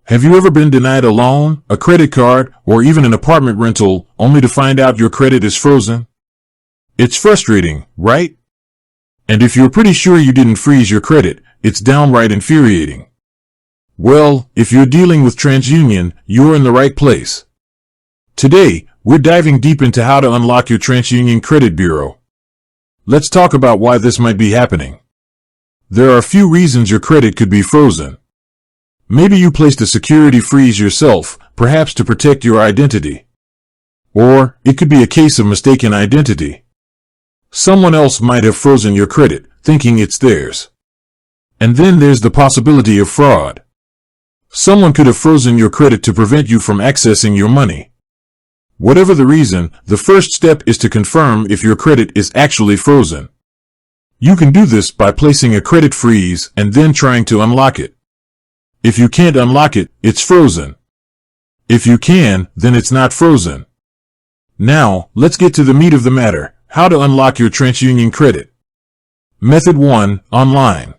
Have you ever been denied a loan, a credit card, or even an apartment rental only to find out your credit is frozen? It's frustrating, right? And if you're pretty sure you didn't freeze your credit, it's downright infuriating. Well, if you're dealing with Transunion, you're in the right place. Today, we're diving deep into how to unlock your Transunion credit bureau. Let's talk about why this might be happening. There are a few reasons your credit could be frozen. Maybe you placed a security freeze yourself, perhaps to protect your identity. Or it could be a case of mistaken identity. Someone else might have frozen your credit, thinking it's theirs. And then there's the possibility of fraud. Someone could have frozen your credit to prevent you from accessing your money. Whatever the reason, the first step is to confirm if your credit is actually frozen. You can do this by placing a credit freeze and then trying to unlock it. If you can't unlock it, it's frozen. If you can, then it's not frozen. Now, let's get to the meat of the matter, how to unlock your Transunion credit. Method 1, online.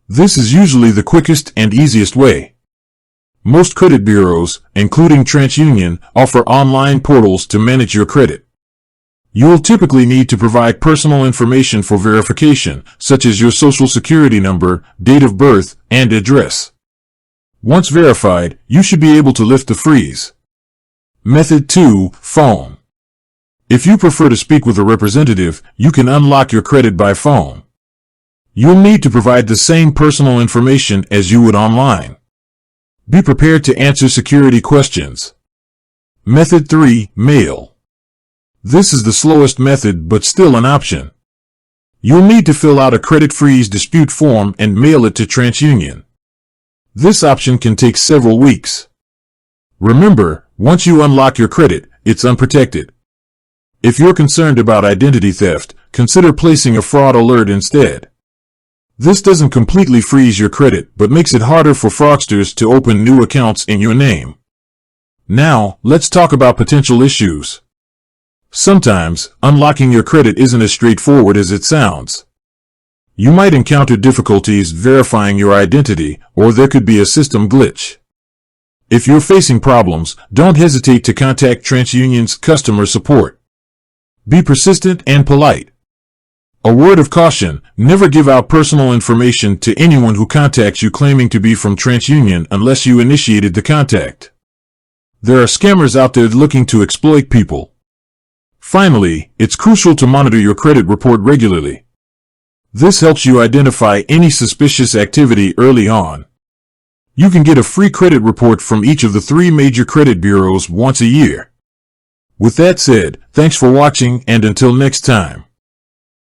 This is usually the quickest and easiest way. Most credit bureaus, including Transunion, offer online portals to manage your credit. You'll typically need to provide personal information for verification, such as your social security number, date of birth, and address. Once verified, you should be able to lift the freeze. Method 2, phone. If you prefer to speak with a representative, you can unlock your credit by phone. You'll need to provide the same personal information as you would online. Be prepared to answer security questions. Method 3, mail. This is the slowest method but still an option. You'll need to fill out a credit freeze dispute form and mail it to Transunion. This option can take several weeks. Remember, once you unlock your credit, it's unprotected. If you're concerned about identity theft, consider placing a fraud alert instead. This doesn't completely freeze your credit, but makes it harder for fraudsters to open new accounts in your name. Now, let's talk about potential issues. Sometimes, unlocking your credit isn't as straightforward as it sounds. You might encounter difficulties verifying your identity, or there could be a system glitch. If you're facing problems, don't hesitate to contact Transunion's customer support. Be persistent and polite. A word of caution, never give out personal information to anyone who contacts you claiming to be from Transunion unless you initiated the contact. There are scammers out there looking to exploit people. Finally, it's crucial to monitor your credit report regularly. This helps you identify any suspicious activity early on. You can get a free credit report from each of the 3 major credit bureaus once a year. With that said, thanks for watching and until next time.